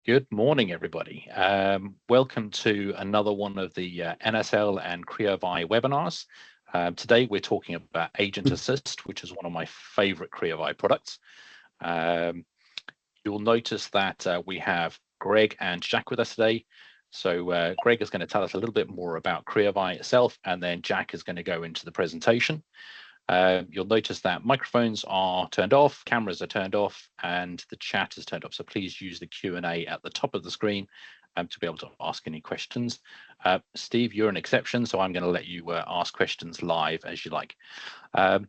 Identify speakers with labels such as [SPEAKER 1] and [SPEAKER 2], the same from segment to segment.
[SPEAKER 1] Good morning, everybody. Welcome to another one of the NSL and CreoVi webinars. Today, we're talking about Agent Assist, which is one of my favorite CreoVi products. You'll notice that we have Greg and Jack with us today. So Greg is going to tell us a little bit more about CreoVi itself, and then Jack is going to go into the presentation. You'll notice that microphones are turned off, cameras are turned off, and the chat is turned off. So please use the Q&A at the top of the screen to be able to ask any questions. Steve, you're an exception, so I'm going to let you ask questions live as you like. A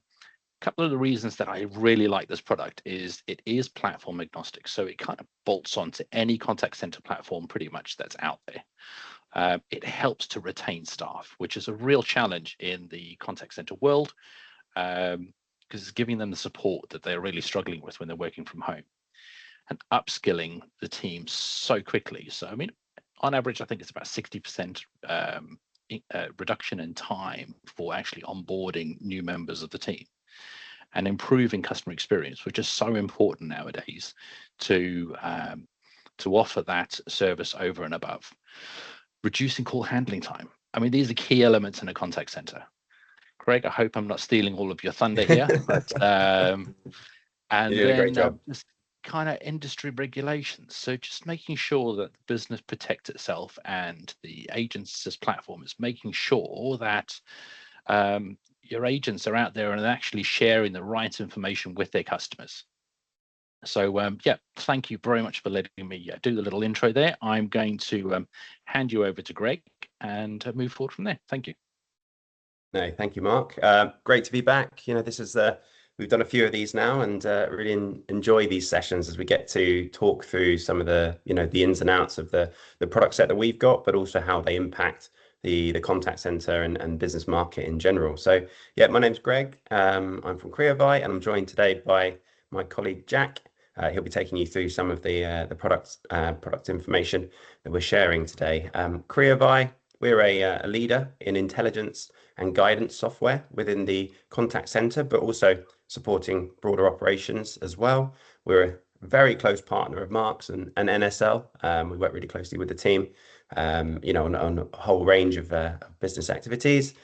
[SPEAKER 1] couple of the reasons that I really like this product is it is platform agnostic. So it kind of bolts onto any contact center platform pretty much that's out there. It helps to retain staff, which is a real challenge in the contact center world. Because it's giving them the support that they're really struggling with when they're working from home and upskilling the team so quickly. So, I mean, on average, I think it's about 60% reduction in time for actually onboarding new members of the team and improving customer experience, which is so important nowadays to offer that service over and above. Reducing call handling time. I mean, these are key elements in a contact center. Greg, I hope I'm not stealing all of your thunder here, but and then just kind of industry regulations. So just making sure that the business protects itself, and the Agents platform is making sure that your agents are out there and actually sharing the right information with their customers. So yeah, thank you very much for letting me do the little intro there. I'm going to hand you over to Greg and move forward from there. Thank you.
[SPEAKER 2] No, thank you, Mark. Great to be back. You know, this is we've done a few of these now, and really enjoy these sessions as we get to talk through some of the the ins and outs of the product set that we've got, but also how they impact the contact center and business market in general. So yeah, my name's Greg. I'm from CreoVi, and I'm joined today by my colleague Jack. He'll be taking you through some of the product information that we're sharing today. CreoVi, we're a leader in intelligence and guidance software within the contact center, but also supporting broader operations as well. We're a very close partner of Mark's and NSL. We work really closely with the team, on a whole range of business activities.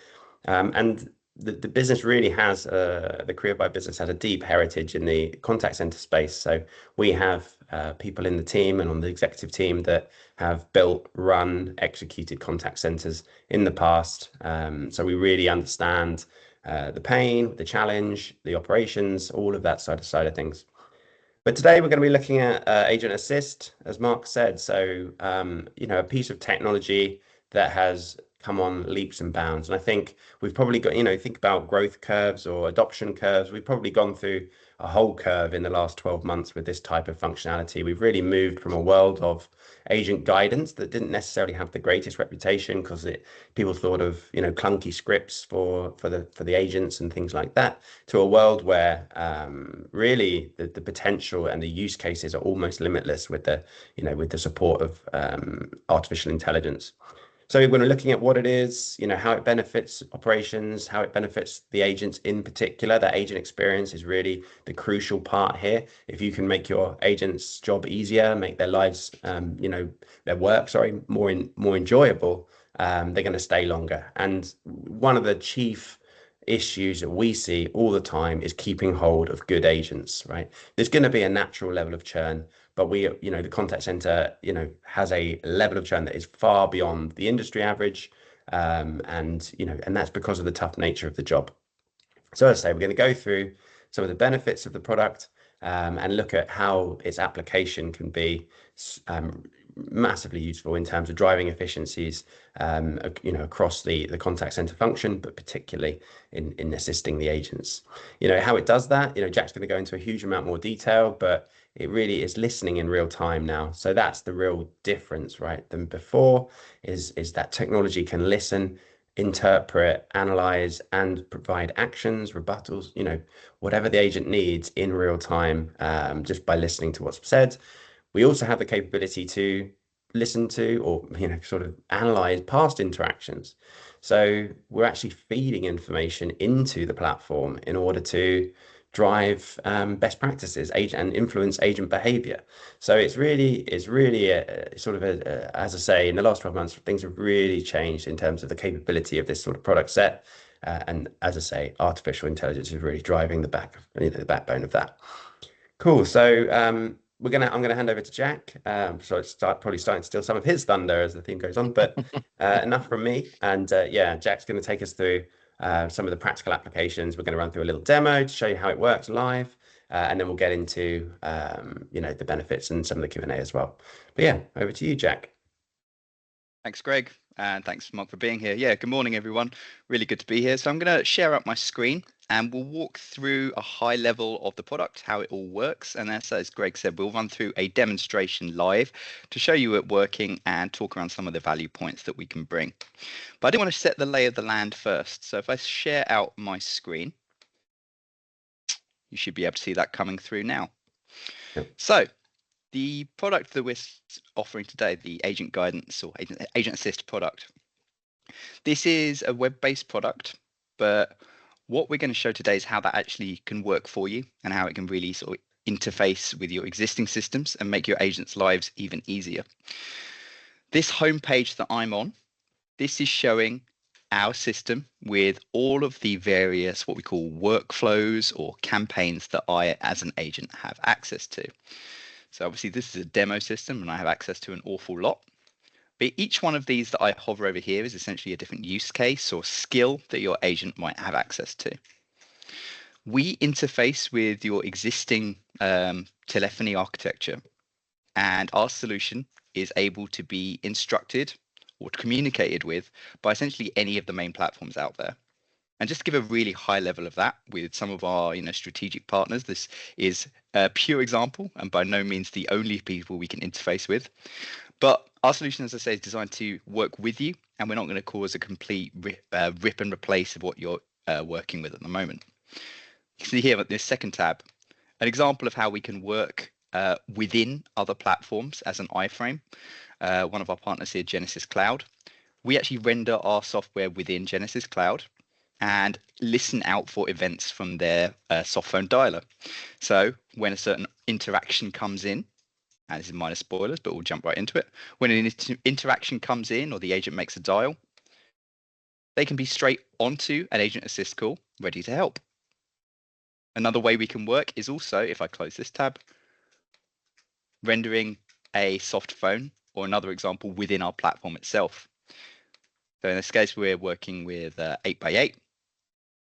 [SPEAKER 2] And the business really has, the CreoVi business has a deep heritage in the contact center space. So we have people in the team and on the executive team that have built, run, executed contact centers in the past. So we really understand the pain, the challenge, the operations, all of that side of things. But today we're going to be looking at Agent Assist, as Mark said. So, a piece of technology that has come on leaps and bounds. And I think we've probably got, think about growth curves or adoption curves. We've probably gone through a whole curve in the last 12 months with this type of functionality. We've really moved from a world of agent guidance that didn't necessarily have the greatest reputation because people thought of, clunky scripts for the agents and things like that, to a world where really the potential and the use cases are almost limitless with the support of artificial intelligence. So when we're looking at what it is, how it benefits operations, how it benefits the agents in particular, that agent experience is really the crucial part here. If you can make your agents' job easier, make their lives, their work, more enjoyable, they're going to stay longer. And one of the chief issues that we see all the time is keeping hold of good agents, right? There's going to be a natural level of churn, but the contact center, has a level of churn that is far beyond the industry average. And that's because of the tough nature of the job. So as I say, we're going to go through some of the benefits of the product and look at how its application can be massively useful in terms of driving efficiencies, across the contact center function, but particularly in assisting the agents. How it does that, Jack's going to go into a huge amount more detail, but it really is listening in real time now. So that's the real difference, right? Than before is that technology can listen, interpret, analyze, and provide actions, rebuttals, whatever the agent needs in real time, just by listening to what's said. We also have the capability to listen to or, sort of analyze past interactions. So we're actually feeding information into the platform in order to drive best practices and influence agent behavior. So it's really a sort of as I say, in the last 12 months, things have really changed in terms of the capability of this sort of product set. And as I say, artificial intelligence is really driving the backbone of that. Cool. So I'm gonna hand over to Jack. So it's probably starting to steal some of his thunder as the theme goes on, but enough from me. And yeah, Jack's going to take us through some of the practical applications. We're going to run through a little demo to show you how it works live, and then we'll get into the benefits and some of the Q&A as well. But yeah, over to you, Jack.
[SPEAKER 3] Thanks, Greg, and thanks, Mark, for being here. Yeah, good morning, everyone. Really good to be here. So I'm going to share up my screen, and we'll walk through a high level of the product, how it all works. And as Greg said, we'll run through a demonstration live to show you it working and talk around some of the value points that we can bring. But I do want to set the lay of the land first. So if I share out my screen, you should be able to see that coming through now.
[SPEAKER 2] Yep.
[SPEAKER 3] So the product that we're offering today, the Agent Guidance or Agent Assist product, this is a web-based product, but what we're going to show today is how that actually can work for you and how it can really sort of interface with your existing systems and make your agents' lives even easier. This homepage that I'm on, this is showing our system with all of the various what we call workflows or campaigns that I, as an agent, have access to. So obviously this is a demo system and I have access to an awful lot. But each one of these that I hover over here is essentially a different use case or skill that your agent might have access to. We interface with your existing telephony architecture, and our solution is able to be instructed or communicated with by essentially any of the main platforms out there. And just to give a really high level of that with some of our strategic partners, this is a pure example and by no means the only people we can interface with. But our solution, as I say, is designed to work with you, and we're not going to cause a complete rip and replace of what you're working with at the moment. You can see here at this second tab, an example of how we can work within other platforms as an iframe. One of our partners here, Genesis Cloud. We actually render our software within Genesis Cloud and listen out for events from their soft phone dialer. So when a certain interaction comes in, and this is minor spoilers, but we'll jump right into it. When an interaction comes in or the agent makes a dial, they can be straight onto an agent assist call, ready to help. Another way we can work is also, if I close this tab, rendering a soft phone or another example within our platform itself. So in this case, we're working with 8x8,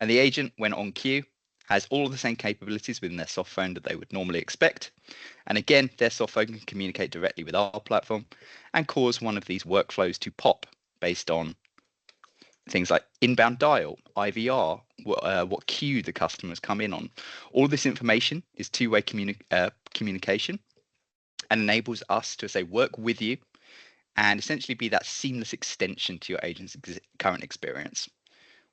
[SPEAKER 3] and the agent, when on queue, has all of the same capabilities within their soft phone that they would normally expect. And again, their soft phone can communicate directly with our platform and cause one of these workflows to pop based on things like inbound dial, IVR, what queue the customers come in on. All this information is two-way communication and enables us to, say, work with you and essentially be that seamless extension to your agent's current experience.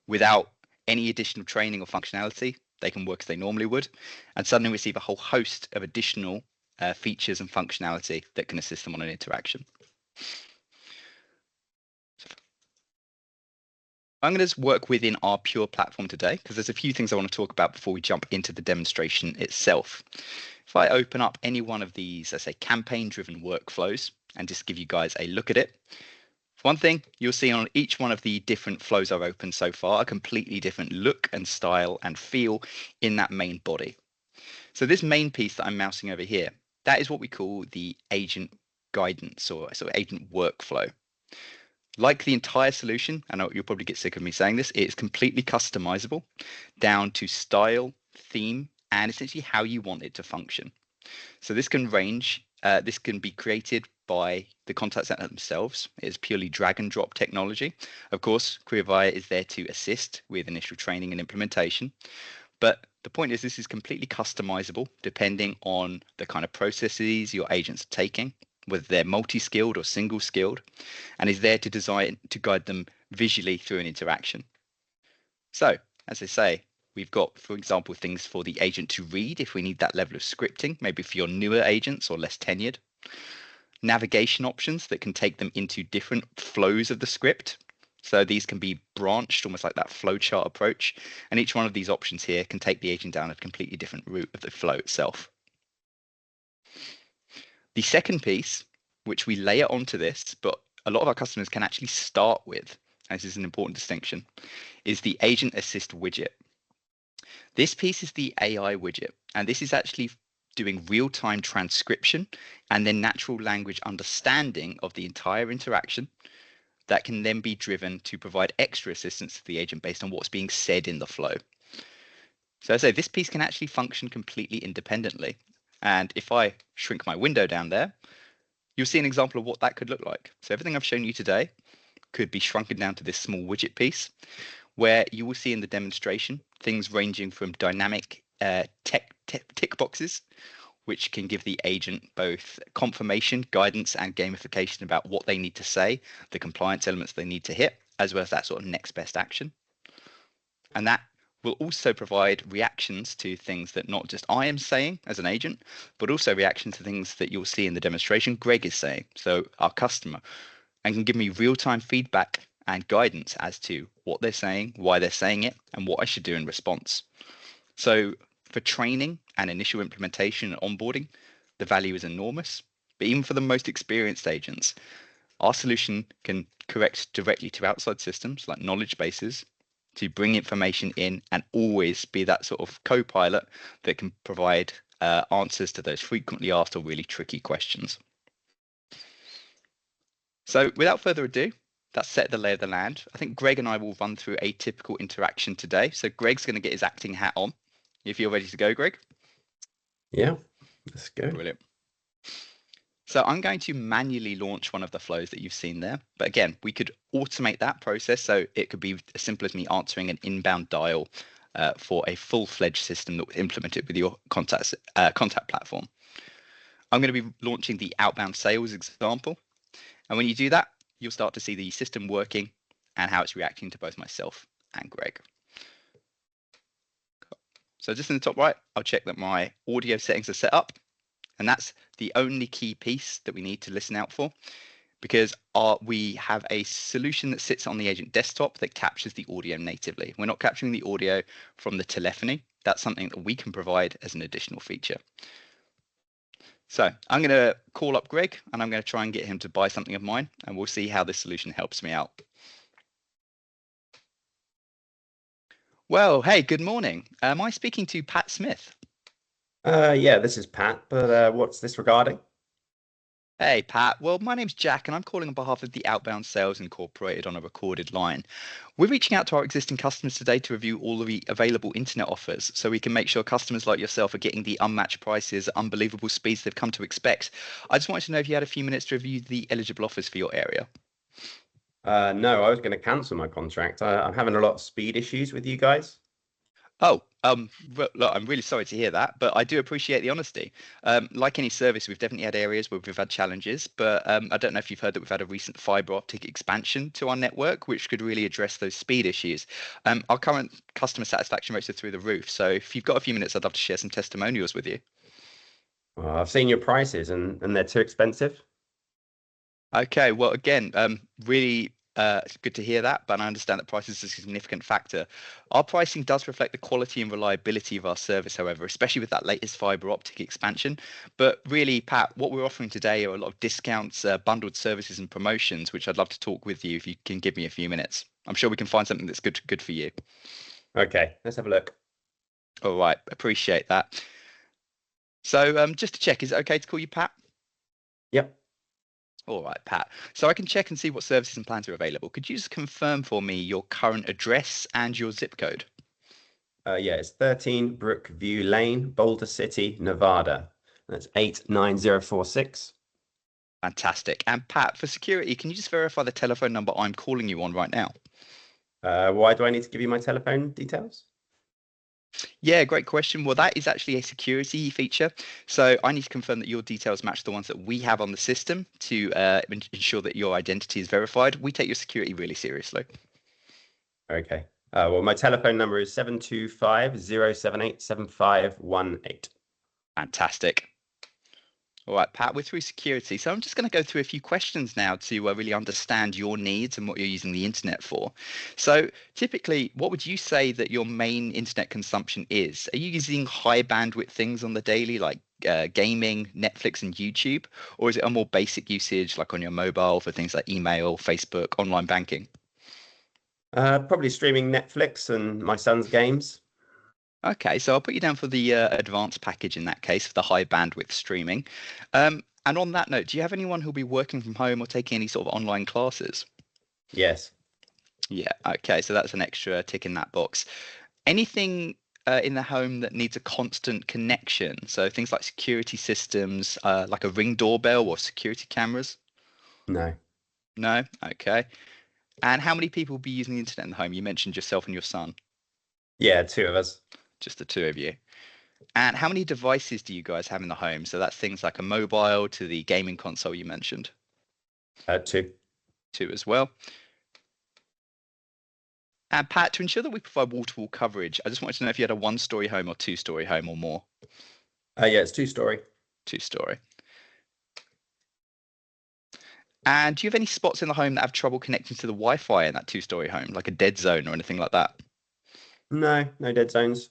[SPEAKER 3] Without any additional training or functionality, they can work as they normally would and suddenly receive a whole host of additional features and functionality that can assist them on an interaction. I'm going to work within our pure platform today because there's a few things I want to talk about before we jump into the demonstration itself. If I open up any one of these, let's say, campaign-driven workflows and just give you guys a look at it, one thing you'll see on each one of the different flows I've opened so far, a completely different look and style and feel in that main body. So this main piece that I'm mousing over here, that is what we call the agent guidance or sort of agent workflow. Like the entire solution, I know you'll probably get sick of me saying this, it is completely customizable down to style, theme, and essentially how you want it to function. So this can range, this can be created by the contact center themselves. It is purely drag and drop technology. Of course, CareerVia is there to assist with initial training and implementation. But the point is this is completely customizable depending on the kind of processes your agents are taking, whether they're multi-skilled or single-skilled, and is there to design to guide them visually through an interaction. So, as I say, we've got, for example, things for the agent to read if we need that level of scripting, maybe for your newer agents or less tenured. Navigation options that can take them into different flows of the script. So these can be branched, almost like that flowchart approach. And each one of these options here can take the agent down a completely different route of the flow itself. The second piece, which we layer onto this, but a lot of our customers can actually start with, and this is an important distinction, is the Agent Assist widget. This piece is the AI widget, and this is actually doing real-time transcription and then natural language understanding of the entire interaction that can then be driven to provide extra assistance to the agent based on what's being said in the flow. So as I say, this piece can actually function completely independently. And if I shrink my window down there, you'll see an example of what that could look like. So everything I've shown you today could be shrunken down to this small widget piece, where you will see in the demonstration things ranging from dynamic tick boxes, which can give the agent both confirmation, guidance, and gamification about what they need to say, the compliance elements they need to hit, as well as that sort of next best action. And that will also provide reactions to things that not just I am saying as an agent, but also reactions to things that you'll see in the demonstration Greg is saying, so our customer, and can give me real-time feedback and guidance as to what they're saying, why they're saying it, and what I should do in response. So for training and initial implementation and onboarding, the value is enormous. But even for the most experienced agents, our solution can correct directly to outside systems like knowledge bases to bring information in and always be that sort of co-pilot that can provide answers to those frequently asked or really tricky questions. So without further ado, that's set the lay of the land. I think Greg and I will run through a typical interaction today. So Greg's going to get his acting hat on. If you're ready to go, Greg.
[SPEAKER 2] Yeah, let's go.
[SPEAKER 3] Brilliant. So I'm going to manually launch one of the flows that you've seen there. But again, we could automate that process. So it could be as simple as me answering an inbound dial for a full-fledged system that was implemented with your contact platform. I'm going to be launching the outbound sales example. And when you do that, you'll start to see the system working and how it's reacting to both myself and Greg. So just in the top right, I'll check that my audio settings are set up. And that's the only key piece that we need to listen out for, because we have a solution that sits on the agent desktop that captures the audio natively. We're not capturing the audio from the telephony. That's something that we can provide as an additional feature. So I'm going to call up Greg and I'm going to try and get him to buy something of mine, and we'll see how this solution helps me out. Well, hey, good morning. Am I speaking to Pat Smith?
[SPEAKER 2] Yeah, this is Pat, but what's this regarding?
[SPEAKER 3] Hey, Pat. Well, my name's Jack, and I'm calling on behalf of the Outbound Sales Incorporated on a recorded line. We're reaching out to our existing customers today to review all of the available internet offers so we can make sure customers like yourself are getting the unmatched prices, unbelievable speeds they've come to expect. I just wanted to know if you had a few minutes to review the eligible offers for your area.
[SPEAKER 2] No, I was going to cancel my contract. I'm having a lot of speed issues with you guys.
[SPEAKER 3] Oh, well, look, I'm really sorry to hear that, but I do appreciate the honesty. Like any service, we've definitely had areas where we've had challenges, but I don't know if you've heard that we've had a recent fiber optic expansion to our network, which could really address those speed issues. Our current customer satisfaction rates are through the roof. So if you've got a few minutes, I'd love to share some testimonials with you.
[SPEAKER 2] Well, I've seen your prices and they're too expensive.
[SPEAKER 3] Okay, well, again, really it's good to hear that, but I understand that price is a significant factor. Our pricing does reflect the quality and reliability of our service, however, especially with that latest fiber optic expansion. But really, Pat, what we're offering today are a lot of discounts, bundled services and promotions, which I'd love to talk with you if you can give me a few minutes. I'm sure we can find something that's good for you.
[SPEAKER 2] Okay, let's have a look.
[SPEAKER 3] All right, appreciate that. So just to check, is it okay to call you Pat?
[SPEAKER 2] Yep.
[SPEAKER 3] All right, Pat. So I can check and see what services and plans are available. Could you just confirm for me your current address and your zip code?
[SPEAKER 2] Yeah, it's 13 Brookview Lane, Boulder City, Nevada. That's 89046.
[SPEAKER 3] Fantastic. And Pat, for security, can you just verify the telephone number I'm calling you on right now?
[SPEAKER 2] Why do I need to give you my telephone details?
[SPEAKER 3] Yeah, great question. Well, that is actually a security feature. So I need to confirm that your details match the ones that we have on the system to ensure that your identity is verified. We take your security really seriously.
[SPEAKER 2] Okay. Well, my telephone number is 725-078-7518.
[SPEAKER 3] Fantastic. All right, Pat, we're through security. So I'm just going to go through a few questions now to really understand your needs and what you're using the internet for. So typically, what would you say that your main internet consumption is? Are you using high bandwidth things on the daily, like gaming, Netflix, and YouTube? Or is it a more basic usage, like on your mobile for things like email, Facebook, online banking?
[SPEAKER 2] Probably streaming Netflix and my son's games.
[SPEAKER 3] Okay, so I'll put you down for the advanced package in that case for the high bandwidth streaming. And on that note, do you have anyone who'll be working from home or taking any sort of online classes?
[SPEAKER 2] Yes.
[SPEAKER 3] Yeah, okay, so that's an extra tick in that box. Anything in the home that needs a constant connection? So things like security systems, like a Ring doorbell or security cameras?
[SPEAKER 2] No.
[SPEAKER 3] No? Okay. And how many people will be using the internet in the home? You mentioned yourself and your son,
[SPEAKER 2] Yeah, two of us.
[SPEAKER 3] just the two of you. And how many devices do you guys have in the home? So that's things like a mobile to the gaming console you mentioned.
[SPEAKER 2] Two.
[SPEAKER 3] Two as well. And Pat, to ensure that we provide wall-to-wall coverage, I just wanted to know if you had a one-story home or two-story home or more.
[SPEAKER 2] Yeah, it's two-story.
[SPEAKER 3] Two-story. And do you have any spots in the home that have trouble connecting to the Wi-Fi in that two-story home, like a dead zone or anything like that?
[SPEAKER 2] No dead zones.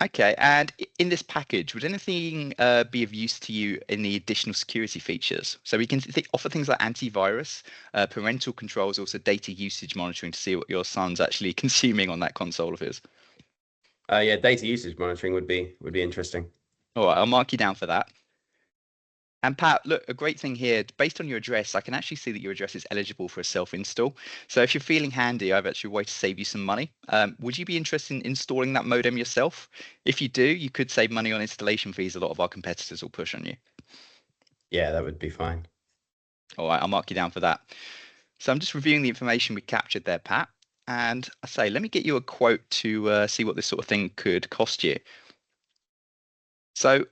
[SPEAKER 3] Okay, and in this package, would anything be of use to you in the additional security features? So we can offer things like antivirus, parental controls, also data usage monitoring to see what your son's actually consuming on that console of his.
[SPEAKER 2] Yeah, data usage monitoring would be interesting.
[SPEAKER 3] All right, I'll mark you down for that. And Pat, look, a great thing here, based on your address, I can actually see that your address is eligible for a self-install. So if you're feeling handy, I've actually a way to save you some money. Would you be interested in installing that modem yourself? If you do, you could save money on installation fees a lot of our competitors will push on you.
[SPEAKER 2] Yeah, that would be fine.
[SPEAKER 3] All right, I'll mark you down for that. So I'm just reviewing the information we captured there, Pat. And I say, let me get you a quote to see what this sort of thing could cost you. So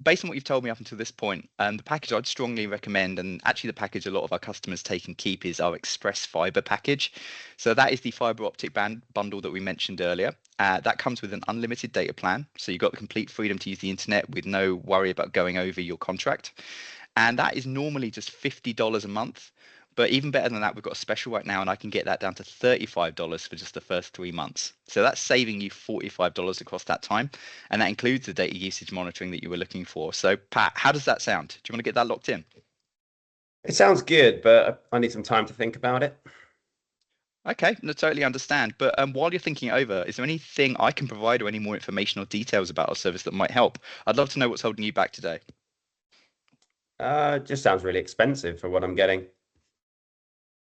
[SPEAKER 3] based on what you've told me up until this point, the package I'd strongly recommend, and actually the package a lot of our customers take and keep, is our Express Fiber package. So that is the fiber optic bundle that we mentioned earlier. That comes with an unlimited data plan. So you've got the complete freedom to use the internet with no worry about going over your contract. And that is normally just $50 a month. But even better than that, we've got a special right now, and I can get that down to $35 for just the first 3 months. So that's saving you $45 across that time. And that includes the data usage monitoring that you were looking for. So Pat, how does that sound? Do you want to get that locked in?
[SPEAKER 2] It sounds good, but I need some time to think about it.
[SPEAKER 3] Okay, no, totally understand. But while you're thinking it over, is there anything I can provide or any more information or details about our service that might help? I'd love to know what's holding you back today.
[SPEAKER 2] It just sounds really expensive for what I'm getting.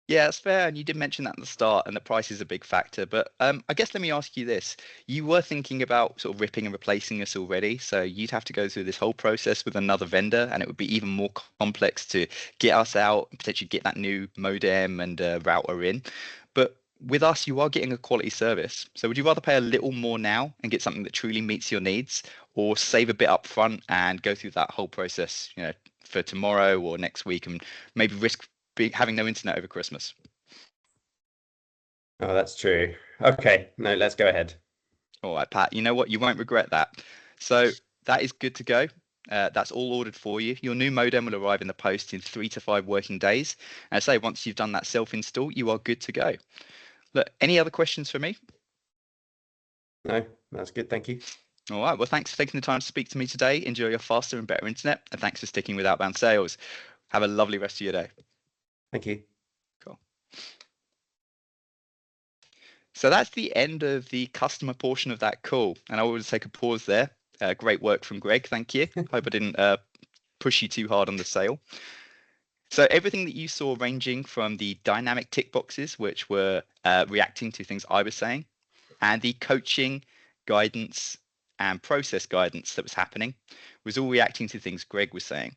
[SPEAKER 3] Yeah, that's fair. And you did mention that at the start, and the price is a big factor. But I guess let me ask you this. You were thinking about sort of ripping and replacing us already. So you'd have to go through this whole process with another vendor, and it would be even more complex to get us out and potentially get that new modem and router in. But with us, you are getting a quality service. So would you rather pay a little more now and get something that truly meets your needs, or save a bit up front and go through that whole process, for tomorrow or next week, and maybe risk having no internet over Christmas?
[SPEAKER 2] Oh, that's true. Okay, no, let's go ahead.
[SPEAKER 3] All right, Pat, you know what? You won't regret that. So that is good to go. That's all ordered for you. Your new modem will arrive in the post in 3 to 5 working days. And I say once you've done that self-install, you are good to go. Look, any other questions for me?
[SPEAKER 2] No, that's good. Thank you.
[SPEAKER 3] All right. Well, thanks for taking the time to speak to me today. Enjoy your faster and better internet. And thanks for sticking with Outbound Sales. Have a lovely rest of your day.
[SPEAKER 2] Thank you.
[SPEAKER 3] Cool. So that's the end of the customer portion of that call. And I will just take a pause there. Great work from Greg. Thank you. Hope I didn't push you too hard on the sale. So everything that you saw, ranging from the dynamic tick boxes, which were reacting to things I was saying, and the coaching, guidance, and process guidance that was happening, was all reacting to things Greg was saying.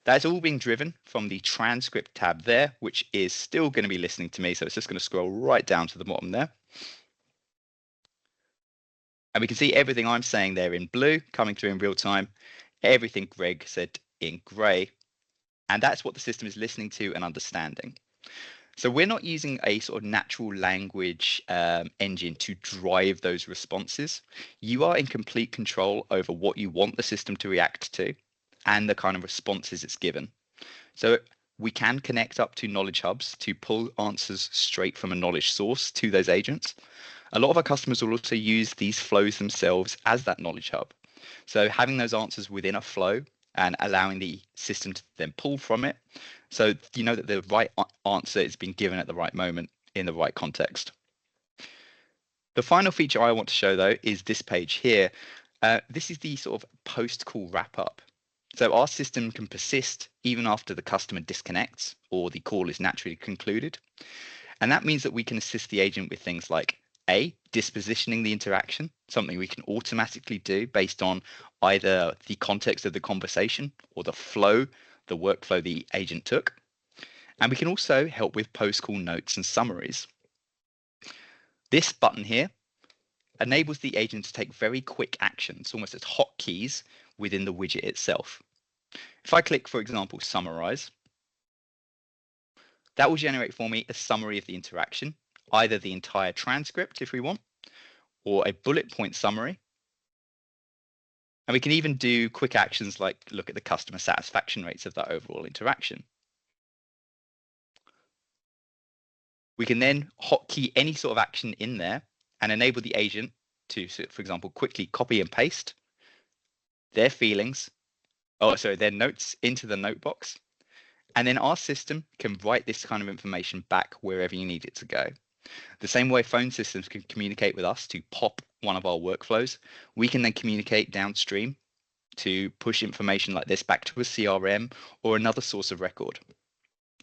[SPEAKER 3] That's all being driven from the transcript tab there, which is still going to be listening to me. So it's just going to scroll right down to the bottom there. And we can see everything I'm saying there in blue coming through in real time, everything Greg said in gray. And that's what the system is listening to and understanding. So we're not using a sort of natural language engine to drive those responses. You are in complete control over what you want the system to react to and the kind of responses it's given. So we can connect up to knowledge hubs to pull answers straight from a knowledge source to those agents. A lot of our customers will also use these flows themselves as that knowledge hub. So having those answers within a flow and allowing the system to then pull from it, so you know that the right answer is being given at the right moment in the right context. The final feature I want to show, though, is this page here. This is the sort of post-call wrap-up. So our system can persist even after the customer disconnects or the call is naturally concluded. And that means that we can assist the agent with things like A, dispositioning the interaction, something we can automatically do based on either the context of the conversation or the flow, the workflow the agent took. And we can also help with post-call notes and summaries. This button here enables the agent to take very quick actions, almost as hotkeys within the widget itself. If I click, for example, summarize, that will generate for me a summary of the interaction, either the entire transcript if we want, or a bullet point summary. And we can even do quick actions like look at the customer satisfaction rates of that overall interaction. We can then hotkey any sort of action in there and enable the agent to, for example, quickly copy and paste their their notes into the note box. And then our system can write this kind of information back wherever you need it to go. The same way phone systems can communicate with us to pop one of our workflows, we can then communicate downstream to push information like this back to a CRM or another source of record.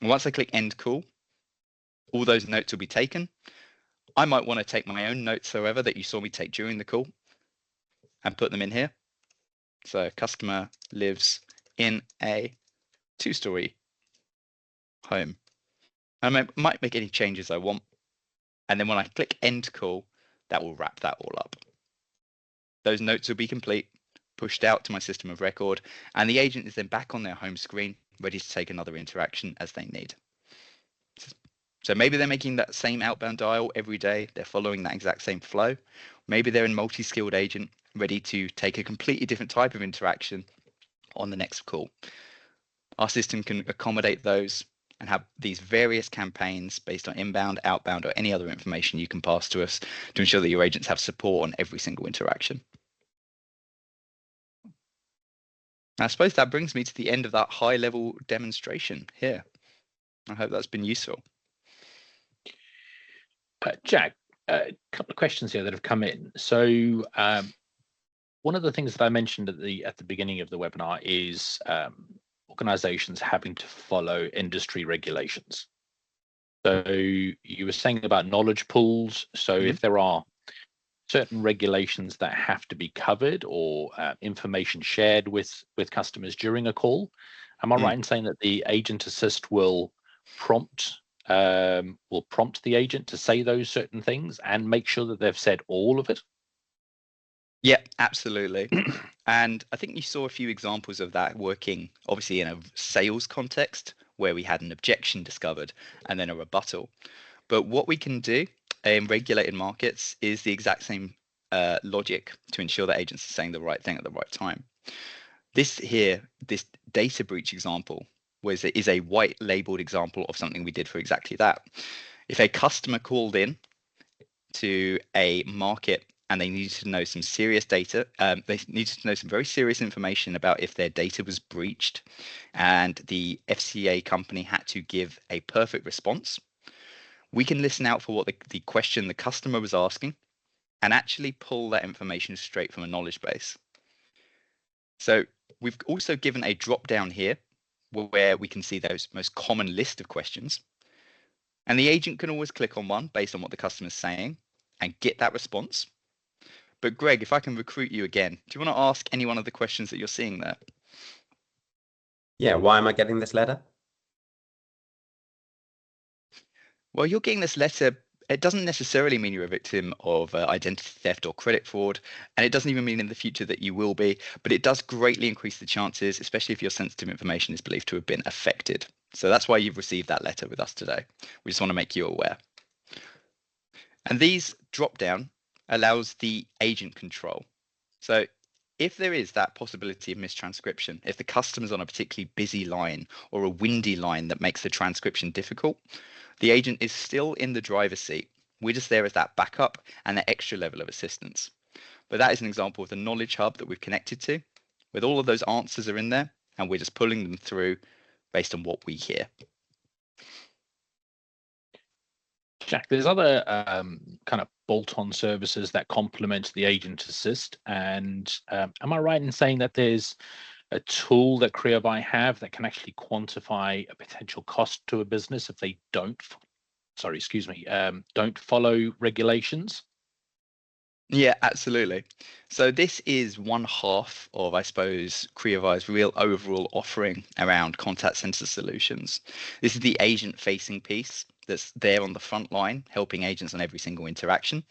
[SPEAKER 3] And once I click end call, all those notes will be taken. I might want to take my own notes, however, that you saw me take during the call and put them in here. So customer lives in a 2-story home. I might make any changes I want. And then when I click end call, that will wrap that all up. Those notes will be complete, pushed out to my system of record, and the agent is then back on their home screen, ready to take another interaction as they need. So maybe they're making that same outbound dial every day. They're following that exact same flow. Maybe they're a multi-skilled agent ready to take a completely different type of interaction on the next call. Our system can accommodate those and have these various campaigns based on inbound, outbound, or any other information you can pass to us to ensure that your agents have support on every single interaction. And I suppose that brings me to the end of that high-level demonstration here. I hope that's been useful.
[SPEAKER 1] Jack, a couple of questions here that have come in. So one of the things that I mentioned at the beginning of the webinar is organizations having to follow industry regulations. So you were saying about knowledge pools. So if there are certain regulations that have to be covered or information shared with customers during a call, am I right in saying that the agent assist will prompt the agent to say those certain things and make sure that they've said all of it?
[SPEAKER 3] Yeah, absolutely. And I think you saw a few examples of that working, obviously, in a sales context where we had an objection discovered and then a rebuttal. But what we can do in regulated markets is the exact same logic to ensure that agents are saying the right thing at the right time. This data breach example is a white labeled example of something we did for exactly that. If a customer called in to a market and they needed to know some serious data, they needed to know some very serious information about if their data was breached, and the FCA company had to give a perfect response, we can listen out for what the question the customer was asking and actually pull that information straight from a knowledge base. So we've also given a drop down here where we can see those most common list of questions. And the agent can always click on one based on what the customer is saying and get that response. But Greg, if I can recruit you again, do you want to ask any one of the questions that you're seeing there?
[SPEAKER 2] Yeah, why am I getting this letter?
[SPEAKER 3] Well, you're getting this letter. It doesn't necessarily mean you're a victim of identity theft or credit fraud, and it doesn't even mean in the future that you will be, but it does greatly increase the chances, especially if your sensitive information is believed to have been affected. So that's why you've received that letter with us today. We just want to make you aware. And these drop down allows the agent control. So if there is that possibility of mistranscription, if the customer's on a particularly busy line or a windy line that makes the transcription difficult, the agent is still in the driver's seat. We're just there as that backup and that extra level of assistance. But that is an example of the knowledge hub that we've connected to, with all of those answers are in there, and we're just pulling them through based on what we hear.
[SPEAKER 1] Jack, there's other kind of bolt-on services that complement the Agent Assist. And am I right in saying that there's a tool that CreaVi have that can actually quantify a potential cost to a business if they don't follow regulations?
[SPEAKER 3] Yeah, absolutely. So this is one half of, I suppose, CreaVi's real overall offering around contact center solutions. This is the agent-facing piece that's there on the front line, helping agents on every single interaction.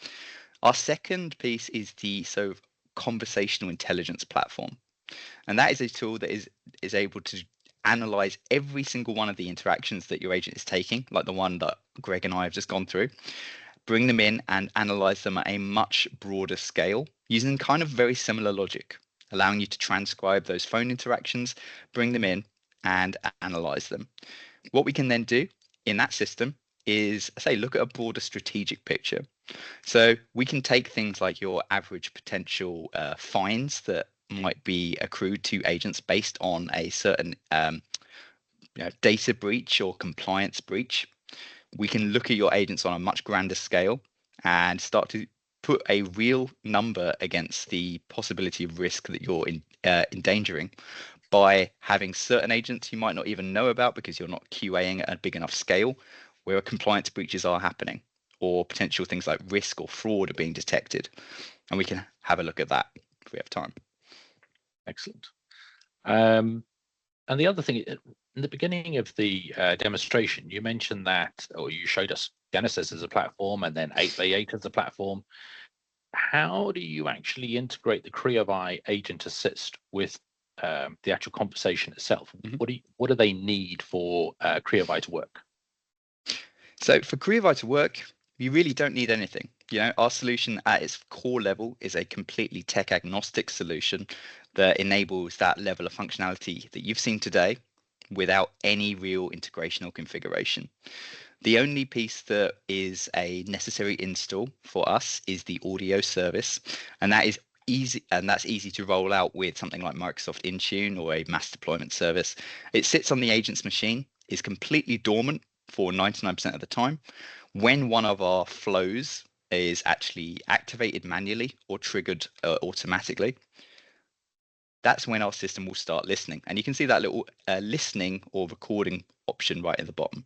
[SPEAKER 3] Our second piece is the sort of conversational intelligence platform. And that is a tool that is able to analyze every single one of the interactions that your agent is taking, like the one that Greg and I have just gone through, bring them in and analyze them at a much broader scale using kind of very similar logic, allowing you to transcribe those phone interactions, bring them in and analyze them. What we can then do in that system is, say, look at a broader strategic picture. So we can take things like your average potential fines that might be accrued to agents based on a certain data breach or compliance breach. We can look at your agents on a much grander scale and start to put a real number against the possibility of risk that you're endangering by having certain agents you might not even know about because you're not QAing at a big enough scale where compliance breaches are happening or potential things like risk or fraud are being detected. And we can have a look at that if we have time.
[SPEAKER 1] Excellent. And the other thing, in the beginning of the demonstration, you mentioned that, or you showed us Genesis as a platform and then 8x8 as a platform. How do you actually integrate the CreaVi Agent Assist with the actual conversation itself? Mm-hmm. What do they need for CreaVi to work?
[SPEAKER 3] So for CreaVi to work, you really don't need anything. Our solution at its core level is a completely tech agnostic solution that enables that level of functionality that you've seen today without any real integration or configuration. The only piece that is a necessary install for us is the audio service, and that is easy, and that's easy to roll out with something like Microsoft Intune or a mass deployment service. It sits on the agent's machine, is completely dormant for 99% of the time. When one of our flows is actually activated manually or triggered automatically, that's when our system will start listening. And you can see that little listening or recording option right at the bottom.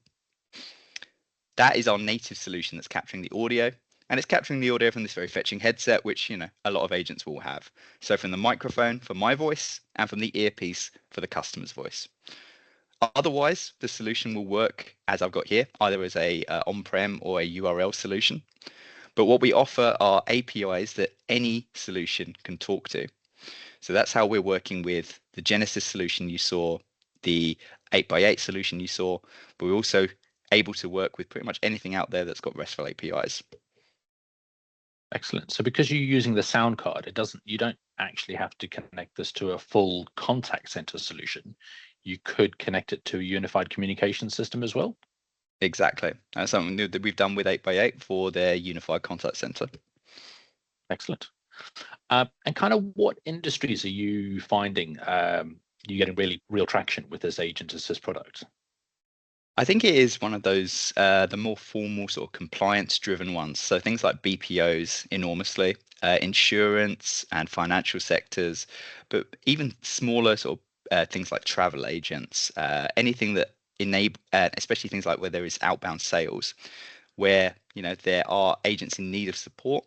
[SPEAKER 3] That is our native solution that's capturing the audio, and it's capturing the audio from this very fetching headset, which a lot of agents will have. So from the microphone for my voice and from the earpiece for the customer's voice. Otherwise, the solution will work as I've got here, either as a on-prem or a URL solution. But what we offer are APIs that any solution can talk to. So that's how we're working with the Genesis solution you saw, the 8x8 solution you saw, but we're also able to work with pretty much anything out there that's got RESTful APIs.
[SPEAKER 1] Excellent. So because you're using the sound card, you don't actually have to connect this to a full contact center solution. You could connect it to a unified communication system as well.
[SPEAKER 3] Exactly. That's something new that we've done with 8x8 for their unified contact center.
[SPEAKER 1] Excellent. And kind of what industries are you finding you're getting real traction with this Agent Assist product?
[SPEAKER 3] I think it is one of those the more formal sort of compliance driven ones. So things like BPOs enormously, insurance and financial sectors, but even smaller sort of things like travel agents, anything that enable, especially things like where there is outbound sales, where there are agents in need of support.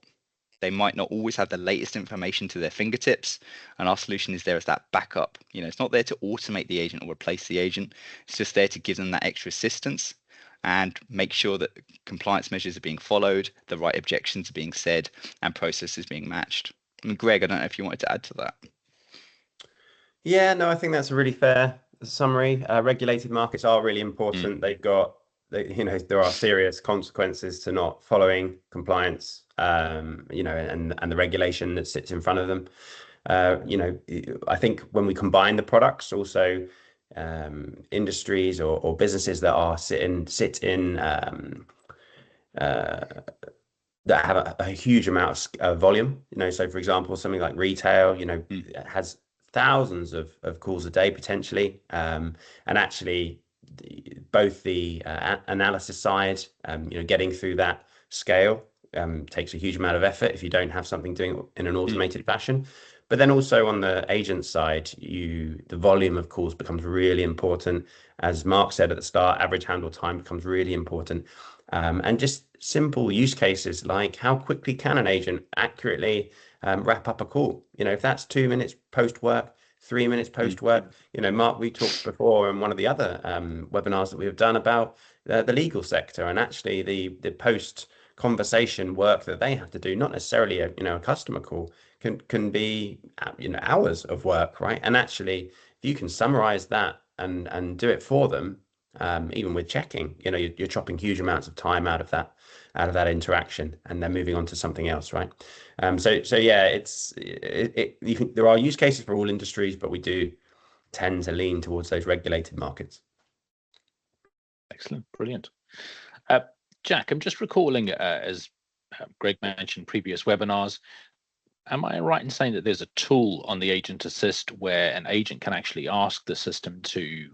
[SPEAKER 3] They might not always have the latest information to their fingertips, and our solution is there as that backup. It's not there to automate the agent or replace the agent. It's just there to give them that extra assistance and make sure that compliance measures are being followed, the right objections are being said, and processes being matched. Greg, I don't know if you wanted to add to that.
[SPEAKER 2] Yeah, no, I think that's a really fair summary. Regulated markets are really important. They've got, there are serious consequences to not following compliance, and the regulation that sits in front of them. I think when we combine the products, also industries or businesses that are sit in that have a huge amount of volume, so for example, something like retail, has thousands of calls a day potentially, and actually both the analysis side, getting through that scale takes a huge amount of effort if you don't have something doing it in an automated fashion. But then also on the agent side, the volume of calls becomes really important. As Mark said at the start, average handle time becomes really important. And just simple use cases like how quickly can an agent accurately wrap up a call? If that's 2 minutes post work, 3 minutes post work. Mark, we talked before in one of the other webinars that we have done about the legal sector, and actually the post conversation work that they have to do, not necessarily a customer call, can be hours of work, right? And actually, if you can summarize that and do it for them, even with checking, you're chopping huge amounts of time out of that interaction, and then moving on to something else, right? So yeah, there are use cases for all industries, but we do tend to lean towards those regulated markets.
[SPEAKER 1] Excellent, brilliant. Jack, I'm just recalling, as Greg mentioned previous webinars, am I right in saying that there's a tool on the Agent Assist where an agent can actually ask the system to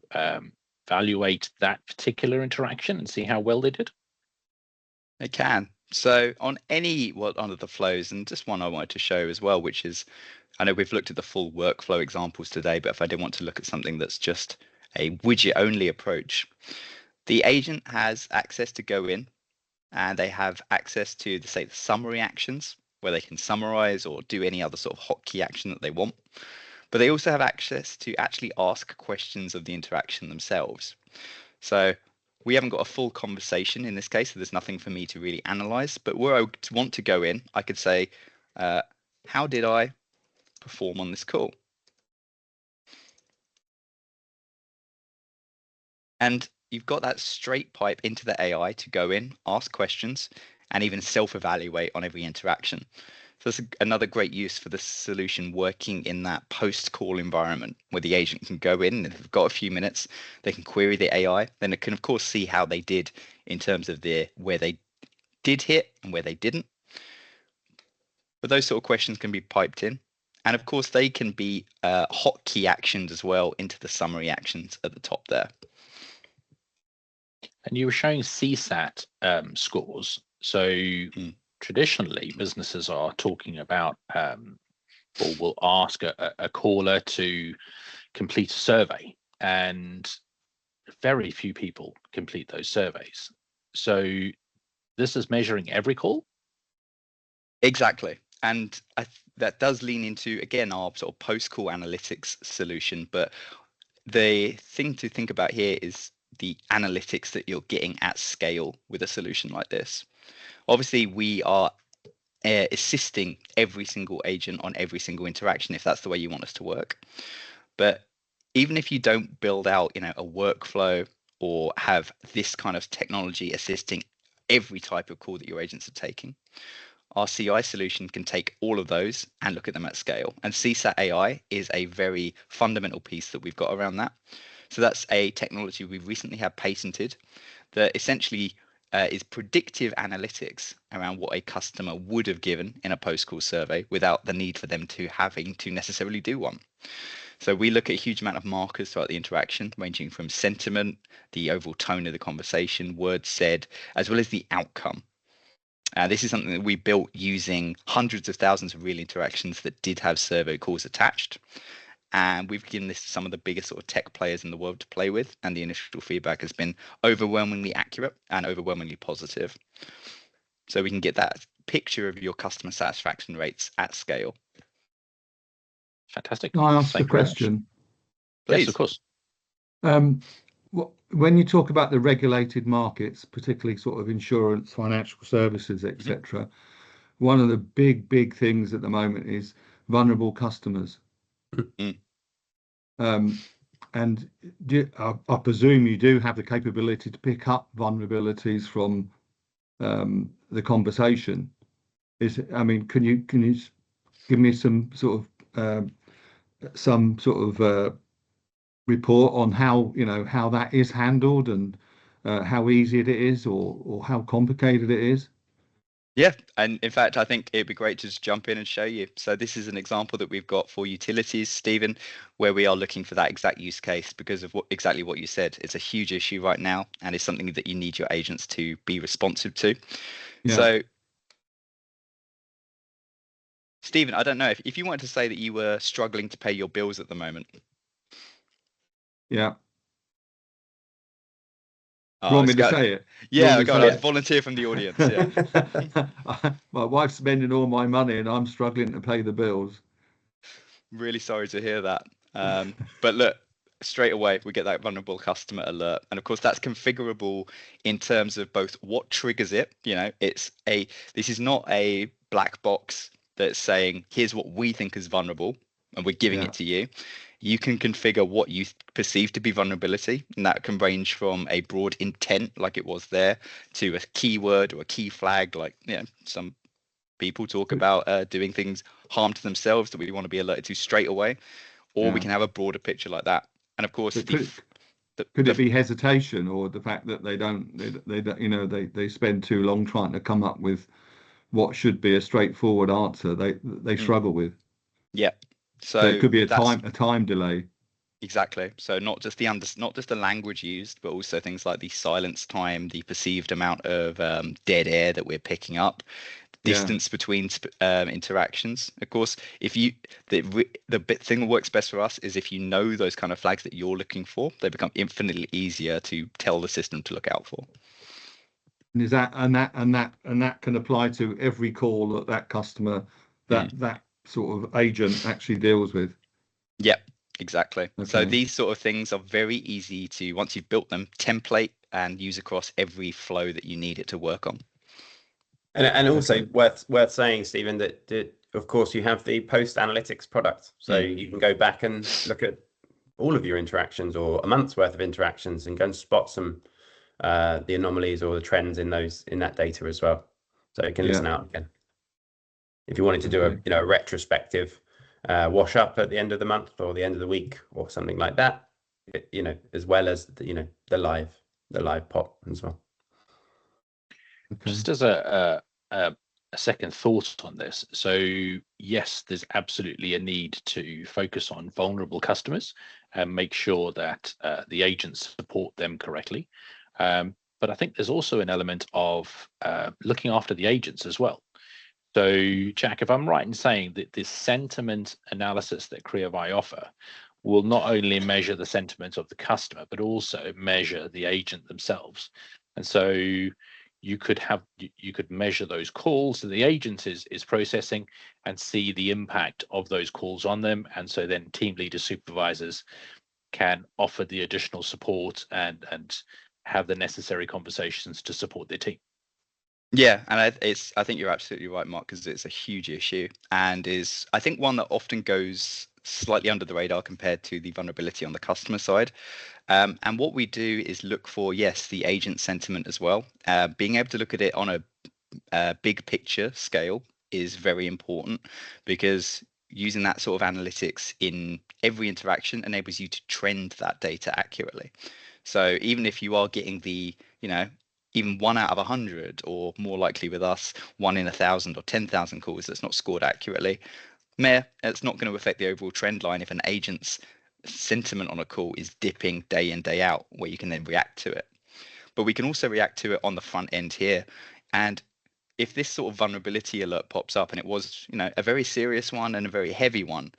[SPEAKER 1] evaluate that particular interaction and see how well they did?
[SPEAKER 3] They can. So on one of the flows, and just one I wanted to show as well, which is, I know we've looked at the full workflow examples today, but if I did want to look at something that's just a widget only approach, the agent has access to go in, and they have access to, say, the summary actions, where they can summarize or do any other sort of hotkey action that they want. But they also have access to actually ask questions of the interaction themselves. So we haven't got a full conversation in this case, so there's nothing for me to really analyze. But where I want to go in, I could say, how did I perform on this call? And you've got that straight pipe into the AI to go in, ask questions, and even self-evaluate on every interaction. So that's another great use for the solution working in that post-call environment where the agent can go in, and if they've got a few minutes, they can query the AI. Then it can, of course, see how they did in terms of where they did hit and where they didn't. But those sort of questions can be piped in. And of course, they can be hotkey actions as well into the summary actions at the top there.
[SPEAKER 1] And you were showing CSAT scores. So traditionally, businesses are talking about or will ask a caller to complete a survey, and very few people complete those surveys. So this is measuring every call?
[SPEAKER 3] Exactly. And that does lean into, again, our sort of post-call analytics solution. But the thing to think about here is the analytics that you're getting at scale with a solution like this. Obviously, we are assisting every single agent on every single interaction, if that's the way you want us to work. But even if you don't build out, a workflow or have this kind of technology assisting every type of call that your agents are taking, our CI solution can take all of those and look at them at scale. And CSAT AI is a very fundamental piece that we've got around that. So that's a technology we recently had patented that essentially is predictive analytics around what a customer would have given in a post-call survey without the need for them to having to necessarily do one. So we look at a huge amount of markers throughout the interaction, ranging from sentiment, the overall tone of the conversation, words said, as well as the outcome. This is something that we built using hundreds of thousands of real interactions that did have survey calls attached. And we've given this to some of the biggest sort of tech players in the world to play with. And the initial feedback has been overwhelmingly accurate and overwhelmingly positive. So we can get that picture of your customer satisfaction rates at scale.
[SPEAKER 1] Fantastic.
[SPEAKER 4] Can I ask a question?
[SPEAKER 1] Please. Yes, of course.
[SPEAKER 4] When you talk about the regulated markets, particularly sort of insurance, financial services, etc., one of the big things at the moment is vulnerable customers. And I presume you do have the capability to pick up vulnerabilities from the conversation. I mean, can you give me some sort of report on how how that is handled, and how easy it is, or how complicated it is?
[SPEAKER 3] Yeah, and in fact, I think it'd be great to just jump in and show you. So this is an example that we've got for utilities, Stephen, where we are looking for that exact use case because of exactly what you said. It's a huge issue right now, and it's something that you need your agents to be responsive to.
[SPEAKER 4] Yeah.
[SPEAKER 3] So, Stephen, I don't know if you wanted to say that you were struggling to pay your bills at the moment.
[SPEAKER 4] Yeah.
[SPEAKER 3] Oh,
[SPEAKER 4] You want me to say it?
[SPEAKER 3] Yeah, go on. I'll volunteer from the audience.
[SPEAKER 4] Yeah. My wife's spending all my money and I'm struggling to pay the bills.
[SPEAKER 3] Really sorry to hear that. But look, straight away we get that vulnerable customer alert, and of course that's configurable in terms of both what triggers it. This is not a black box that's saying here's what we think is vulnerable and we're giving it to you. You can configure what you perceive to be vulnerability, and that can range from a broad intent, like it was there, to a keyword or a key flag, like some people talk about doing things harm to themselves that we want to be alerted to straight away, or we can have a broader picture like that. And of course,
[SPEAKER 4] could it be hesitation, or the fact that they spend too long trying to come up with what should be a straightforward answer? They struggle with.
[SPEAKER 3] Yeah.
[SPEAKER 4] So it could be a time delay.
[SPEAKER 3] Exactly. So not just the language used, but also things like the silence time, the perceived amount of dead air that we're picking up, distance between interactions. Of course, if the thing that works best for us is if you know those kind of flags that you're looking for, they become infinitely easier to tell the system to look out for.
[SPEAKER 4] And is that can apply to every call that customer that sort of agent actually deals with?
[SPEAKER 3] Yep, exactly.
[SPEAKER 4] Okay.
[SPEAKER 3] So these sort of things are very easy to, once you've built them, template and use across every flow that you need it to work on.
[SPEAKER 2] And also worth saying, Stephen, that of course you have the post analytics product, so you can go back and look at all of your interactions or a month's worth of interactions and go and spot some the anomalies or the trends in that data as well. So it can listen out again. If you wanted to do a retrospective wash up at the end of the month or the end of the week or something like that, as well as the live pop as well.
[SPEAKER 4] Okay.
[SPEAKER 1] Just as a second thought on this, so yes, there's absolutely a need to focus on vulnerable customers and make sure that the agents support them correctly. But I think there's also an element of looking after the agents as well. So, Jack, if I'm right in saying that this sentiment analysis that CreaVi offer will not only measure the sentiment of the customer, but also measure the agent themselves. And so you could measure those calls that the agent is processing and see the impact of those calls on them. And so then team leaders, supervisors can offer the additional support and have the necessary conversations to support their team.
[SPEAKER 3] Yeah, and I think you're absolutely right, Mark, because it's a huge issue and is, I think, one that often goes slightly under the radar compared to the vulnerability on the customer side. And what we do is look for, yes, the agent sentiment as well. Being able to look at it on a big picture scale is very important, because using that sort of analytics in every interaction enables you to trend that data accurately. So even if you are getting the, even 1 out of 100, or more likely with us, 1 in 1,000 or 10,000 calls that's not scored accurately, it's not going to affect the overall trend line if an agent's sentiment on a call is dipping day in, day out, where you can then react to it. But we can also react to it on the front end here. And if this sort of vulnerability alert pops up, and it was, a very serious one and a very heavy one,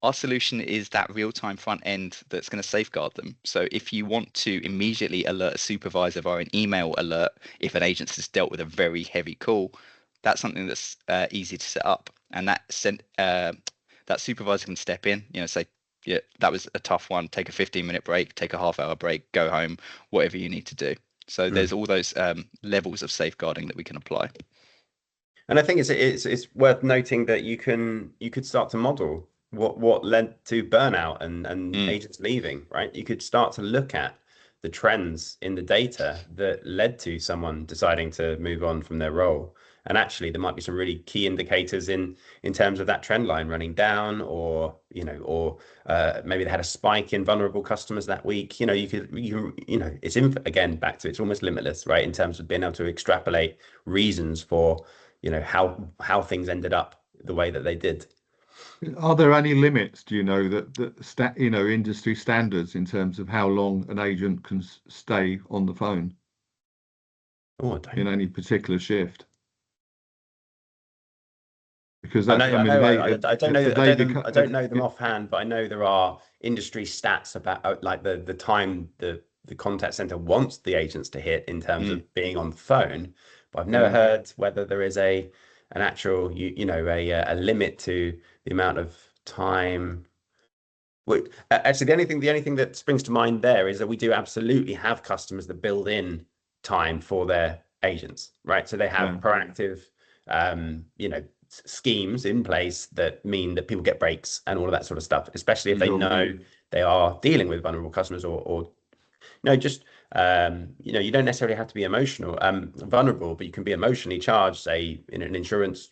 [SPEAKER 3] our solution is that real-time front end that's going to safeguard them. So if you want to immediately alert a supervisor via an email alert if an agent has dealt with a very heavy call, that's something that's easy to set up. And that supervisor can step in, say, yeah, that was a tough one. Take a 15-minute break, take a half-hour break, go home, whatever you need to do. So there's all those levels of safeguarding that we can apply.
[SPEAKER 2] And I think it's worth noting that you could start to model what led to burnout and
[SPEAKER 3] Mm.
[SPEAKER 2] agents leaving, right? You could start to look at the trends in the data that led to someone deciding to move on from their role. And actually, there might be some really key indicators in terms of that trend line running down, or maybe they had a spike in vulnerable customers that week. You know, it's again back to it's almost limitless, right? In terms of being able to extrapolate reasons for, you know, how things ended up the way that they did.
[SPEAKER 4] Are there any limits, do you know, industry standards in terms of how long an agent can stay on the phone
[SPEAKER 2] Oh, I don't
[SPEAKER 4] in any particular shift? Because
[SPEAKER 2] I
[SPEAKER 4] that,
[SPEAKER 2] know,
[SPEAKER 4] I mean,
[SPEAKER 2] I don't know, I don't know them
[SPEAKER 4] if-
[SPEAKER 2] offhand, but I know there are industry stats about like the time the contact center wants the agents to hit in terms of being on the phone. But I've never
[SPEAKER 4] Yeah.
[SPEAKER 2] heard whether there is an actual, a limit to the amount of time. Well, actually, the only thing that springs to mind there is that we do absolutely have customers that build in time for their agents, right? So they have proactive, schemes in place that mean that people get breaks and all of that sort of stuff, especially if they know they are dealing with vulnerable customers, or just you don't necessarily have to be vulnerable, but you can be emotionally charged, say in an insurance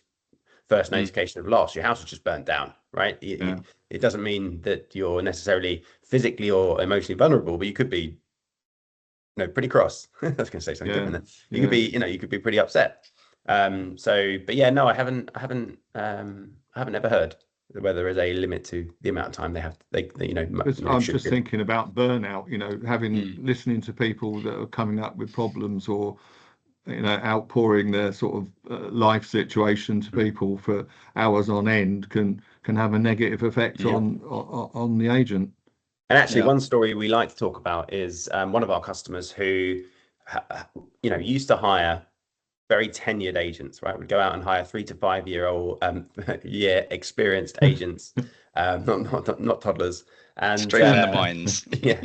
[SPEAKER 2] first notification of loss. Your house was just burnt down, right? It doesn't mean that you're necessarily physically or emotionally vulnerable, but you could be, pretty cross. I was going to say something different. You could be, you could be pretty upset. But yeah, no, I haven't ever heard whether there is a limit to the amount of time they have.
[SPEAKER 4] I'm just thinking about burnout. Listening to people that are coming up with problems, or outpouring their sort of life situation to people for hours on end can have a negative effect on the agent.
[SPEAKER 2] And actually, one story we like to talk about is one of our customers who, used to hire very tenured agents, right? Would go out and hire 3 to 5 year experienced agents, not toddlers. And
[SPEAKER 3] straight from the mines.
[SPEAKER 2] Yeah.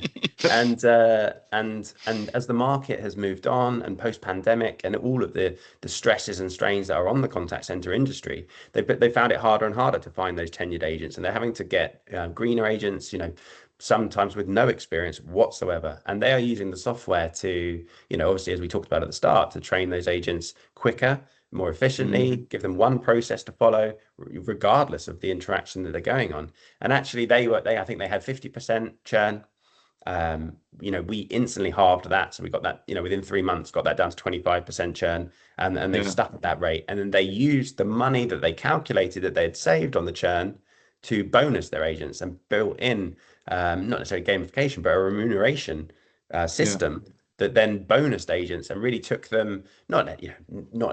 [SPEAKER 2] And as the market has moved on, and post-pandemic, and all of the stresses and strains that are on the contact center industry, they found it harder and harder to find those tenured agents, and they're having to get greener agents, sometimes with no experience whatsoever. And they are using the software to, obviously, as we talked about at the start, to train those agents quicker, more efficiently, give them one process to follow, regardless of the interaction that they're going on. And actually, I think they had 50% churn. We instantly halved that. So we got that, within 3 months, got that down to 25% churn, and they've stuck at that rate. And then they used the money that they calculated that they had saved on the churn to bonus their agents, and built in, not necessarily gamification, but a remuneration system that then bonused agents and really took them not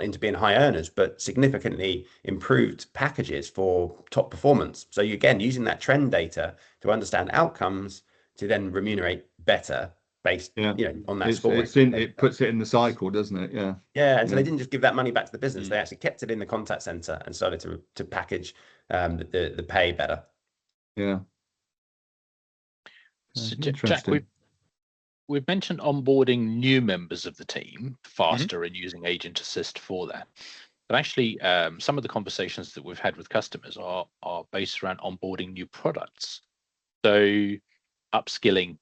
[SPEAKER 2] into being high earners, but significantly improved packages for top performance. So you, again, using that trend data to understand outcomes to then remunerate better based on that score.
[SPEAKER 4] It puts it in the cycle, doesn't it?
[SPEAKER 2] And so they didn't just give that money back to the business. They actually kept it in the contact center and started to package the pay better.
[SPEAKER 1] So Jack, we've mentioned onboarding new members of the team faster and using Agent Assist for that. But actually, some of the conversations that we've had with customers are based around onboarding new products. So upskilling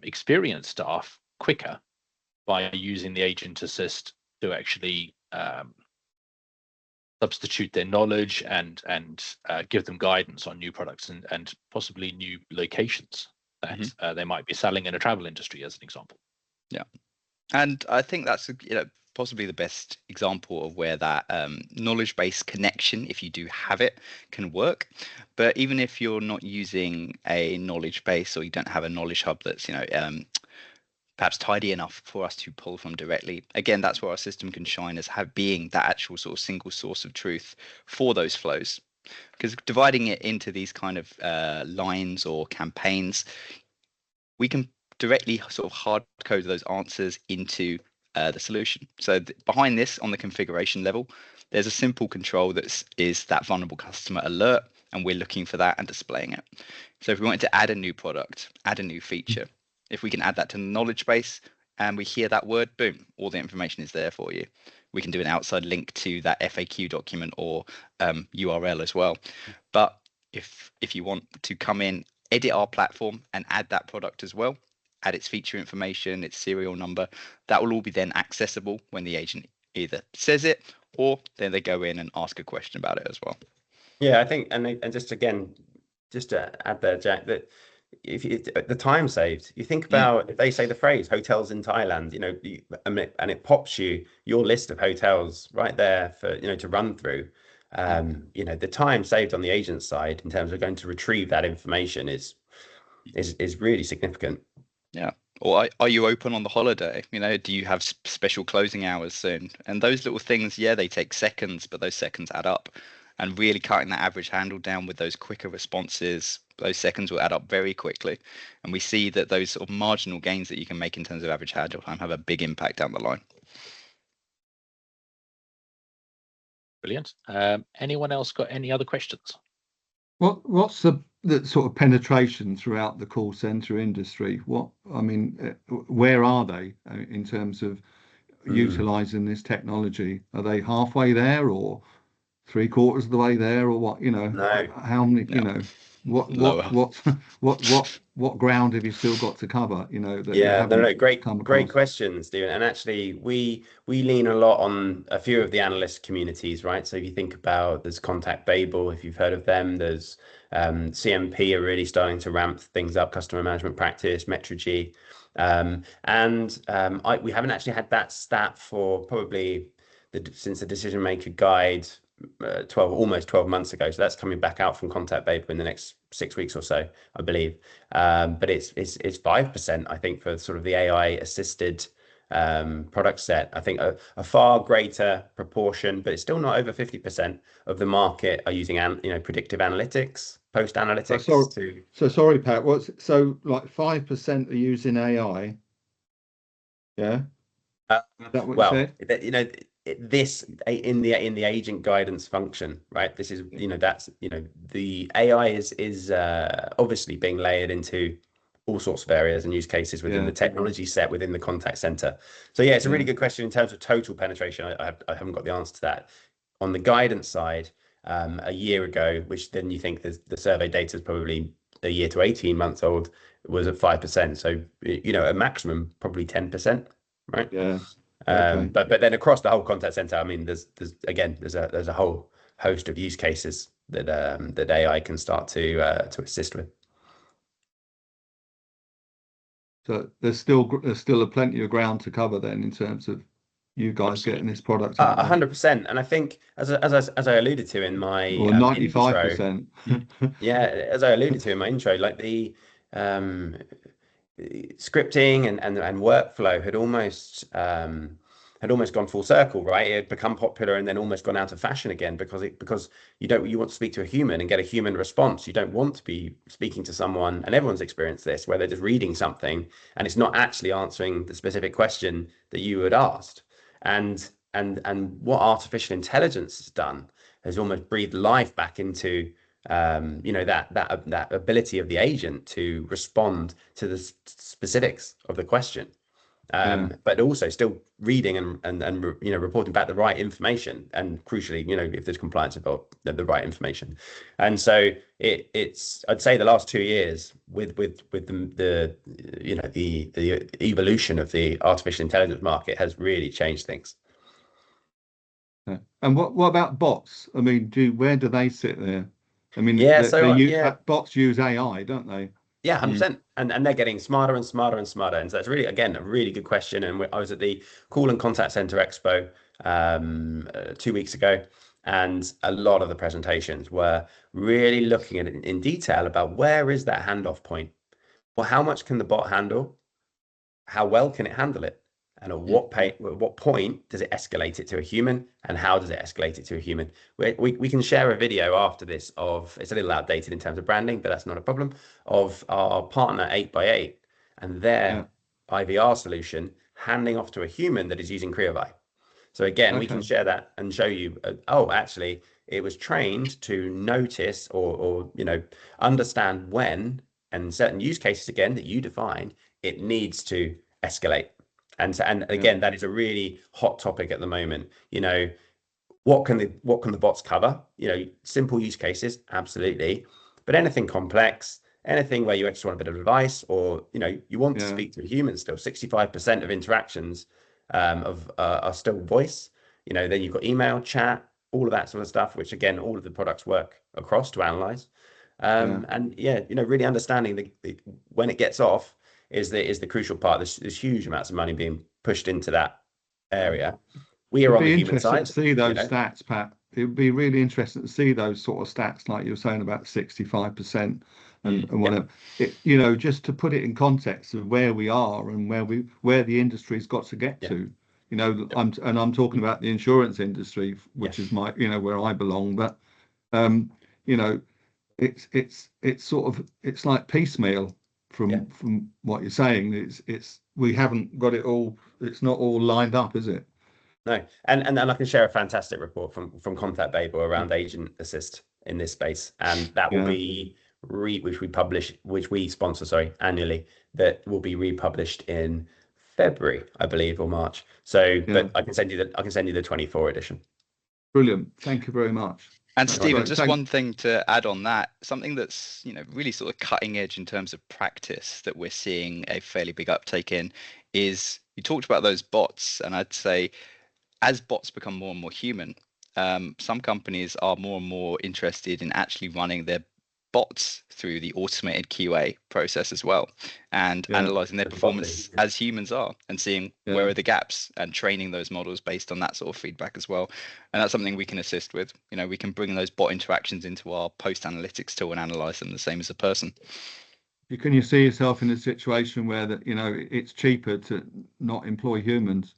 [SPEAKER 1] experienced staff quicker by using the Agent Assist to actually substitute their knowledge and give them guidance on new products and possibly new locations that they might be selling in a travel industry, as an example.
[SPEAKER 3] And I think that's possibly the best example of where that knowledge-based connection, if you do have it, can work. But even if you're not using a knowledge base, or you don't have a knowledge hub that's perhaps tidy enough for us to pull from directly, again, that's where our system can shine as being that actual sort of single source of truth for those flows. Because dividing it into these kind of lines or campaigns, we can directly sort of hard code those answers into the solution. So behind this, on the configuration level, there's a simple control that is that vulnerable customer alert, and we're looking for that and displaying it. So if we wanted to add a new product, add a new feature, if we can add that to the knowledge base and we hear that word, boom, all the information is there for you. We can do an outside link to that FAQ document or URL as well. But if you want to come in, edit our platform and add that product as well, add its feature information, its serial number, that will all be then accessible when the agent either says it or then they go in and ask a question about it as well.
[SPEAKER 2] Yeah, I think, and just again, just to add there, Jack, that if the time saved, you think about if they say the phrase hotels in Thailand, and it pops your list of hotels right there for to run through. The time saved on the agent side in terms of going to retrieve that information is really significant.
[SPEAKER 3] Yeah. Or are you open on the holiday? Do you have special closing hours soon? And those little things, yeah, they take seconds, but those seconds add up. And really cutting that average handle down with those quicker responses, those seconds will add up very quickly. And we see that those sort of marginal gains that you can make in terms of average handle time have a big impact down the line.
[SPEAKER 1] Brilliant. Anyone else got any other questions?
[SPEAKER 4] What's the sort of penetration throughout the call center industry? Where are they in terms of utilizing this technology? Are they halfway there, or 3/4 of the way there, or what?
[SPEAKER 2] No.
[SPEAKER 4] How many? What ground have you still got to cover?
[SPEAKER 2] Great question, Stephen. And actually, we lean a lot on a few of the analyst communities, right? So if you think about, there's Contact Babel, if you've heard of them, there's CMP are really starting to ramp things up, customer management practice, Metrigy, we haven't actually had that stat for probably since the Decision Maker Guide. Almost 12 months ago, so that's coming back out from Contact Babel in the next 6 weeks or so, I believe. But it's 5%, I think, for sort of the AI assisted product set. I think a far greater proportion, but it's still not over 50% of the market are using predictive analytics, post analytics.
[SPEAKER 4] So sorry, Pat. So like 5% are using AI? Yeah. Is that what you said?
[SPEAKER 2] This in the agent guidance function, right? This is that's the AI is obviously being layered into all sorts of areas and use cases within the technology set within the contact center. So yeah, it's a really good question in terms of total penetration. I haven't got the answer to that. On the guidance side, a year ago, which then you think the survey data is probably a year to 18 months old, was at 5%. So a maximum probably 10%, right?
[SPEAKER 4] Yeah.
[SPEAKER 2] Okay. But then across the whole contact center, I mean, there's a whole host of use cases that AI can start to assist with. So
[SPEAKER 4] there's still a plenty of ground to cover then in terms of you guys getting this product out.
[SPEAKER 2] 100%, and I think as I alluded to in my
[SPEAKER 4] 95%.
[SPEAKER 2] Yeah, as I alluded to in my intro, like the scripting and workflow had almost gone full circle, right? It had become popular and then almost gone out of fashion again because you want to speak to a human and get a human response. You don't want to be speaking to someone, and everyone's experienced this, where they're just reading something and it's not actually answering the specific question that you had asked. And what artificial intelligence has done has almost breathed life back into that ability of the agent to respond to the specifics of the question, but also still reading and reporting back the right information, and crucially, if there's compliance about the right information. And so it's I'd say the last 2 years with the evolution of the artificial intelligence market has really changed things.
[SPEAKER 4] And what about bots? I mean, where do they sit there? I mean, bots use AI, don't they?
[SPEAKER 2] Yeah, 100%. And they're getting smarter and smarter and smarter. And so that's really, again, a really good question. And I was at the Call and Contact Center Expo 2 weeks ago, and a lot of the presentations were really looking at it in detail about where is that handoff point? Well, how much can the bot handle? How well can it handle it? And at what point does it escalate it to a human, and how does it escalate it to a human? We can share a video after this it's a little outdated in terms of branding, but that's not a problem, of our partner 8x8 and their IVR solution handing off to a human that is using CreaVi. So again, we can share that and show you, actually, it was trained to notice or understand when, and certain use cases, again, that you defined, it needs to escalate. And again, that is a really hot topic at the moment. What can the bots cover? Simple use cases, absolutely. But anything complex, anything where you actually want a bit of advice, or you want to speak to a human still, 65% of interactions are still voice. Then you've got email, chat, all of that sort of stuff, which again, all of the products work across to analyze. And really understanding when it gets off is the crucial part. There's huge amounts of money being pushed into that area. We are on the human side.
[SPEAKER 4] To see those stats, Pat. It would be really interesting to see those sort of stats, like you were saying about 65% and whatever. Just to put it in context of where we are and where the industry's got to get to. I'm talking about the insurance industry, which is my where I belong. But it's sort of, it's like piecemeal from what you're saying. We haven't got it all. It's not all lined up, is it?
[SPEAKER 2] No, and I can share a fantastic report from Contact Babel around agent assist in this space, and that will be which we sponsor annually. That will be republished in February, I believe, or March. So, but I can send you the 24 edition.
[SPEAKER 4] Brilliant, thank you very much.
[SPEAKER 3] And Stephen, just one thing to add on that, something that's really sort of cutting edge in terms of practice that we're seeing a fairly big uptake in is, you talked about those bots, and I'd say as bots become more and more human, some companies are more and more interested in actually running their bots through the automated QA process as well, and analyzing their performance as humans are, and seeing where are the gaps, and training those models based on that sort of feedback as well. And that's something we can assist with. We can bring those bot interactions into our post analytics tool and analyze them the same as a person.
[SPEAKER 4] Can you see yourself in a situation where that it's cheaper to not employ humans,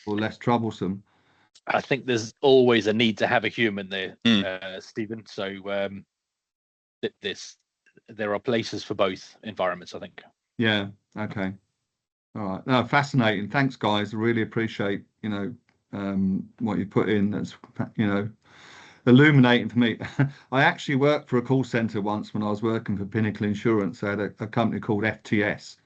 [SPEAKER 4] or less troublesome?
[SPEAKER 1] I think there's always a need to have a human there, Stephen. So there are places for both environments, I think. Yeah.
[SPEAKER 4] Okay. All right. No, fascinating. Thanks, guys. I really appreciate what you put in. That's illuminating for me. I actually worked for a call center once when I was working for Pinnacle Insurance. I had a company called FTS,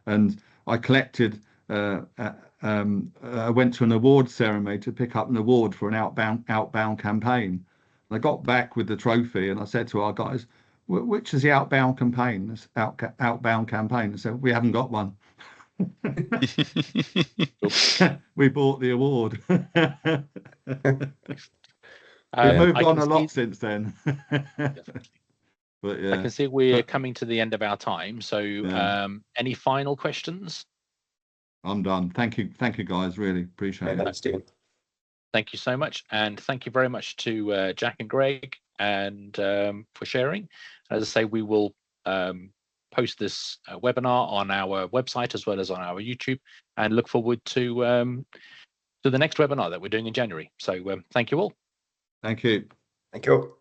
[SPEAKER 4] and I collected. I went to an award ceremony to pick up an award for an outbound campaign. I got back with the trophy, and I said to our guys, "Which is the outbound campaign?" Outbound campaign. And said, "We haven't got one." We bought the award. We've moved on a lot since then. But
[SPEAKER 1] I can see we're coming to the end of our time. So, any final questions?
[SPEAKER 4] I'm done. Thank you, guys. Really appreciate it.
[SPEAKER 2] Thanks, Stephen.
[SPEAKER 1] Thank you so much, and thank you very much to Jack and Greg and for sharing. As I say, we will post this webinar on our website as well as on our YouTube, and look forward to the next webinar that we're doing in January. So thank you all.
[SPEAKER 4] Thank you.
[SPEAKER 2] Thank you all.